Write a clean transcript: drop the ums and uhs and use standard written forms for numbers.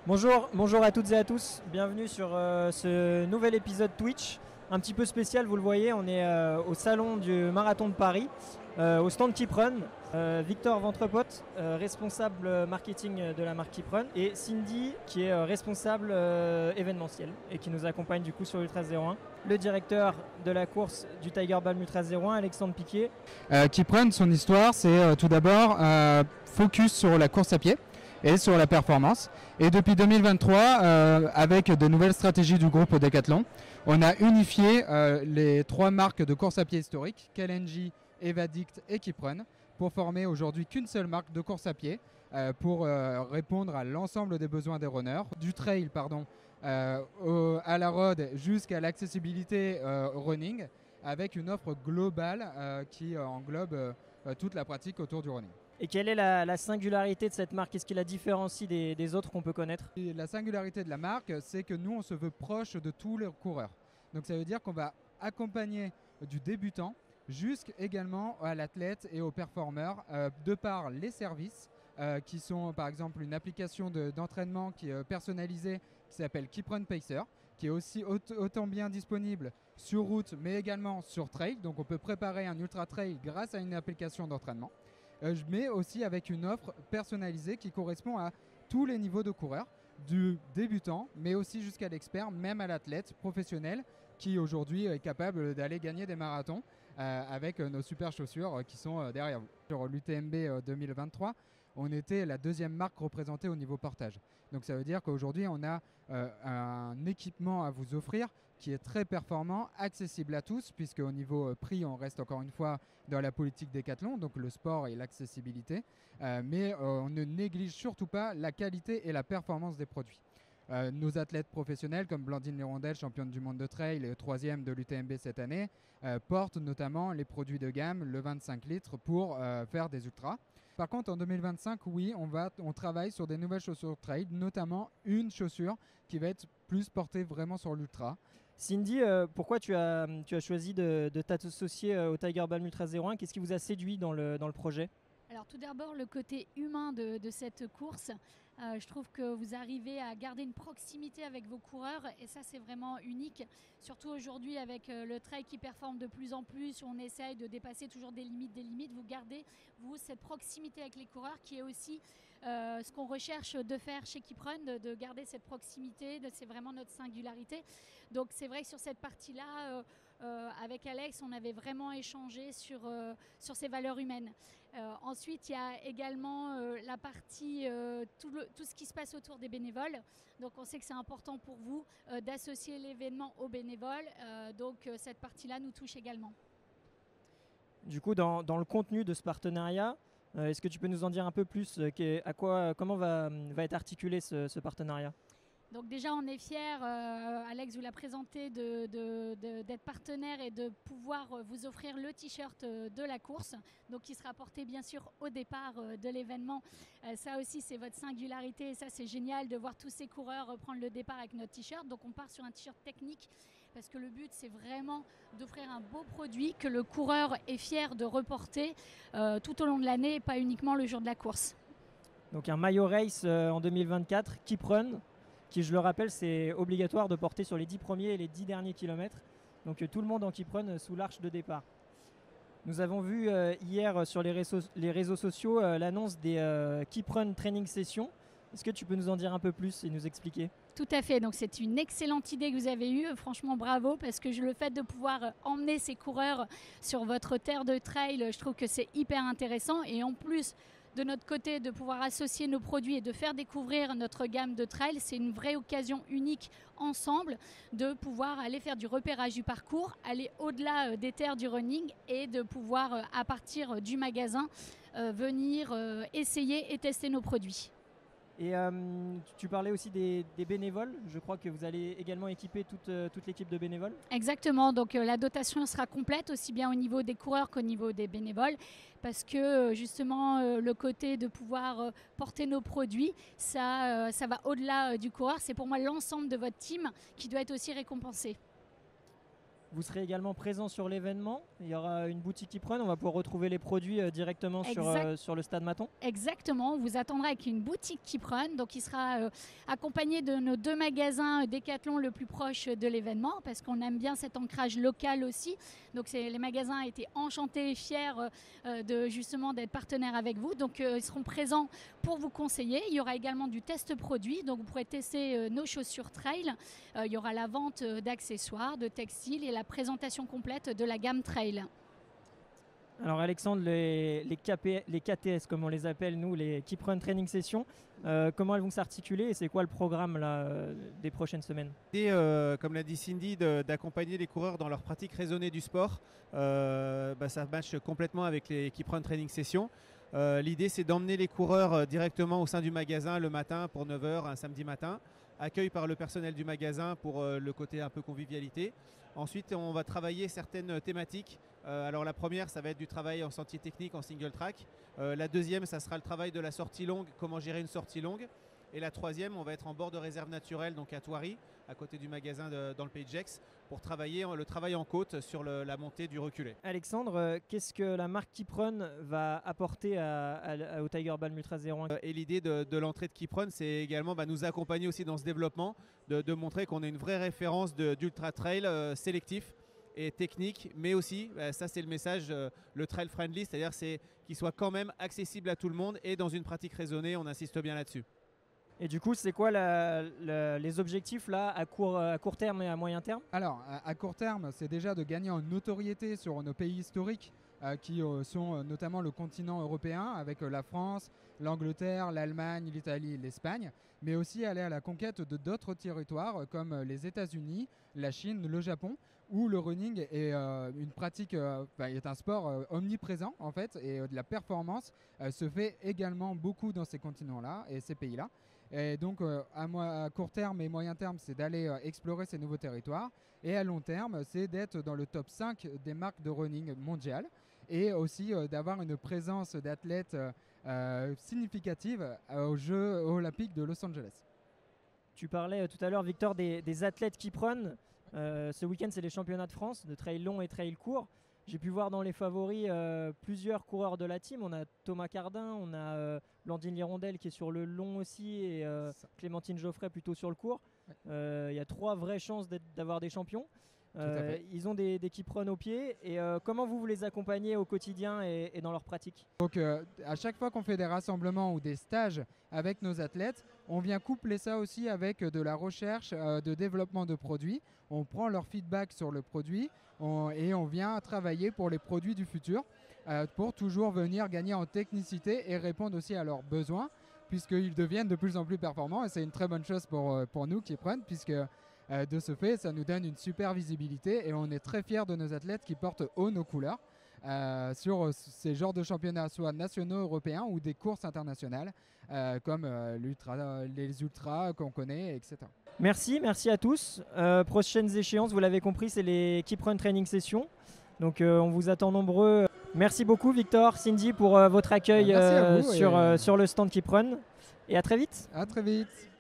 Bonjour à toutes et à tous, bienvenue sur ce nouvel épisode Twitch, un petit peu spécial, vous le voyez, on est au salon du Marathon de Paris, au stand Keeprun, Victor Ventrepote, responsable marketing de la marque Keeprun, et Cindy qui est responsable événementiel et qui nous accompagne du coup sur l'Ultra 01, le directeur de la course du Tiger Balm Ultra 01, Alexandre Piquet. Keeprun, son histoire, c'est tout d'abord focus sur la course à pied et sur la performance. Et depuis 2023, avec de nouvelles stratégies du groupe Decathlon, on a unifié les trois marques de course à pied historiques, Kalenji, Evadict et Keeprun, pour former aujourd'hui qu'une seule marque de course à pied pour répondre à l'ensemble des besoins des runners, du trail à la road jusqu'à l'accessibilité running, avec une offre globale qui englobe toute la pratique autour du running. Et quelle est la singularité de cette marque? Qu'est-ce qui la différencie des autres qu'on peut connaître? Et la singularité de la marque, c'est que nous, on se veut proche de tous les coureurs. Donc ça veut dire qu'on va accompagner du débutant jusqu'également à l'athlète et au performeur de par les services qui sont par exemple une application d'entraînement qui est personnalisée qui s'appelle Keeprun Pacer, qui est aussi autant bien disponible sur route mais également sur trail. Donc on peut préparer un ultra trail grâce à une application d'entraînement. Mais aussi avec une offre personnalisée qui correspond à tous les niveaux de coureurs, du débutant, mais aussi jusqu'à l'expert, même à l'athlète professionnel qui aujourd'hui est capable d'aller gagner des marathons avec nos super chaussures qui sont derrière vous. Sur l'UTMB 2023, on était la deuxième marque représentée au niveau portage. Donc ça veut dire qu'aujourd'hui, on a un équipement à vous offrir qui est très performant, accessible à tous, puisque au niveau prix, on reste encore une fois dans la politique Decathlon, donc le sport et l'accessibilité. Mais on ne néglige surtout pas la qualité et la performance des produits. Nos athlètes professionnels comme Blandine Lirondelle, championne du monde de trail et troisième de l'UTMB cette année, portent notamment les produits de gamme, le 25 litres, pour faire des ultras. Par contre, en 2025, oui, on travaille sur des nouvelles chaussures trail, notamment une chaussure qui va être plus portée vraiment sur l'ultra. Cindy, pourquoi tu as choisi de t'associer au Tiger Balm Ultra 01? Qu'est-ce qui vous a séduit dans le projet? Alors tout d'abord, le côté humain de cette course. Je trouve que vous arrivez à garder une proximité avec vos coureurs et ça c'est vraiment unique. Surtout aujourd'hui avec le trail qui performe de plus en plus, où on essaye de dépasser toujours des limites. Vous gardez cette proximité avec les coureurs qui est aussi ce qu'on recherche de faire chez Keeprun, de garder cette proximité, c'est vraiment notre singularité. Donc c'est vrai que sur cette partie-là, avec Alex, on avait vraiment échangé sur ces valeurs humaines. Ensuite, il y a également la partie, tout ce qui se passe autour des bénévoles. Donc on sait que c'est important pour vous d'associer l'événement aux bénévoles. Donc cette partie-là nous touche également. Du coup, dans le contenu de ce partenariat, est-ce que tu peux nous en dire un peu plus? Comment va être articulé ce partenariat? Donc déjà on est fiers, Alex vous l'a présenté, d'être partenaire et de pouvoir vous offrir le t-shirt de la course, donc qui sera porté bien sûr au départ de l'événement. Ça aussi c'est votre singularité et ça c'est génial de voir tous ces coureurs prendre le départ avec notre t-shirt. Donc on part sur un t-shirt technique parce que le but c'est vraiment d'offrir un beau produit que le coureur est fier de reporter tout au long de l'année et pas uniquement le jour de la course. Donc un maillot race en 2024, Keeprun, qui, je le rappelle, c'est obligatoire de porter sur les 10 premiers et les 10 derniers kilomètres. Donc tout le monde en Keeprun sous l'arche de départ. Nous avons vu hier sur les réseaux sociaux l'annonce des Keeprun Training Sessions. Est-ce que tu peux nous en dire un peu plus et nous expliquer? Tout à fait, donc c'est une excellente idée que vous avez eue, franchement bravo, parce que le fait de pouvoir emmener ces coureurs sur votre terre de trail, je trouve que c'est hyper intéressant et en plus de notre côté de pouvoir associer nos produits et de faire découvrir notre gamme de trail, c'est une vraie occasion unique ensemble de pouvoir aller faire du repérage du parcours, aller au-delà des terres du running et de pouvoir à partir du magasin venir essayer et tester nos produits. Et tu parlais aussi des bénévoles. Je crois que vous allez également équiper toute l'équipe de bénévoles. Exactement, donc la dotation sera complète aussi bien au niveau des coureurs qu'au niveau des bénévoles parce que justement le côté de pouvoir porter nos produits, ça va au-delà du coureur. C'est pour moi l'ensemble de votre team qui doit être aussi récompensé. Vous serez également présent sur l'événement. Il y aura une boutique Keeprun. On va pouvoir retrouver les produits directement sur le stade Maton. Exactement. On vous attendra avec une boutique Keeprun. Donc, il sera accompagné de nos 2 magasins Decathlon le plus proche de l'événement parce qu'on aime bien cet ancrage local aussi. Donc, les magasins étaient enchantés et fiers justement d'être partenaires avec vous. Donc, ils seront présents pour vous conseiller. Il y aura également du test produit. Donc, vous pourrez tester nos chaussures trail. Il y aura la vente d'accessoires, de textiles et la présentation complète de la gamme trail. Alors Alexandre, les KTS, comme on les appelle nous, les Keeprun Training Sessions, comment elles vont s'articuler et c'est quoi le programme là, des prochaines semaines? Et comme l'a dit Cindy, d'accompagner les coureurs dans leur pratique raisonnée du sport. Ça matche complètement avec les Keeprun Training Sessions. L'idée, c'est d'emmener les coureurs directement au sein du magasin le matin pour 9 h un samedi matin. Accueil par le personnel du magasin pour le côté un peu convivialité. Ensuite, on va travailler certaines thématiques. Alors la première, ça va être du travail en sentier technique, en single track. La deuxième, ça sera le travail de la sortie longue, comment gérer une sortie longue. Et la troisième, on va être en bord de réserve naturelle, donc à Thoiry, à côté du magasin dans le Pays de Gex, pour travailler le travail en côte sur la montée du reculé. Alexandre, qu'est-ce que la marque Keeprun va apporter au Tiger Balm Ultra 01? Et l'idée de l'entrée de Keeprun, c'est également nous accompagner aussi dans ce développement, de montrer qu'on est une vraie référence d'ultra trail sélectif et technique, mais aussi, ça c'est le message, le trail friendly, c'est-à-dire qu'il soit quand même accessible à tout le monde et dans une pratique raisonnée, on insiste bien là-dessus. Et du coup, c'est quoi les objectifs là, à court terme et à moyen terme? Alors, à court terme, c'est déjà de gagner en notoriété sur nos pays historiques qui sont notamment le continent européen avec la France, l'Angleterre, l'Allemagne, l'Italie, l'Espagne, mais aussi aller à la conquête de d'autres territoires comme les États-Unis, la Chine, le Japon, où le running est une pratique, est un sport omniprésent en fait, et de la performance se fait également beaucoup dans ces continents-là et ces pays-là. Et donc à court terme et moyen terme, c'est d'aller explorer ces nouveaux territoires. Et à long terme, c'est d'être dans le top 5 des marques de running mondiales et aussi d'avoir une présence d'athlètes significative aux Jeux olympiques de Los Angeles. Tu parlais tout à l'heure, Victor, des athlètes Keeprun. Ce week-end, c'est les championnats de France de trail long et trail court. J'ai pu voir dans les favoris plusieurs coureurs de la team. On a Thomas Cardin, on a Blandine Lirondelle qui est sur le long aussi et Clémentine Geoffrey plutôt sur le court. Il y a 3 vraies chances d'avoir des champions. Ils ont des Keeprun au pied. Et comment vous les accompagnez au quotidien et dans leur pratique? Donc à chaque fois qu'on fait des rassemblements ou des stages avec nos athlètes, on vient coupler ça aussi avec de la recherche de développement de produits. On prend leur feedback sur le produit et on vient travailler pour les produits du futur pour toujours venir gagner en technicité et répondre aussi à leurs besoins puisqu'ils deviennent de plus en plus performants et c'est une très bonne chose pour nous Keeprun puisque de ce fait ça nous donne une super visibilité et on est très fiers de nos athlètes qui portent haut nos couleurs sur ces genres de championnats soit nationaux, européens ou des courses internationales comme les ultras qu'on connaît, etc. Merci à tous. Prochaines échéances, vous l'avez compris, c'est les Keeprun Training Sessions. Donc on vous attend nombreux. Merci beaucoup Victor, Cindy pour votre accueil sur le stand Keeprun. Et à très vite. À très vite.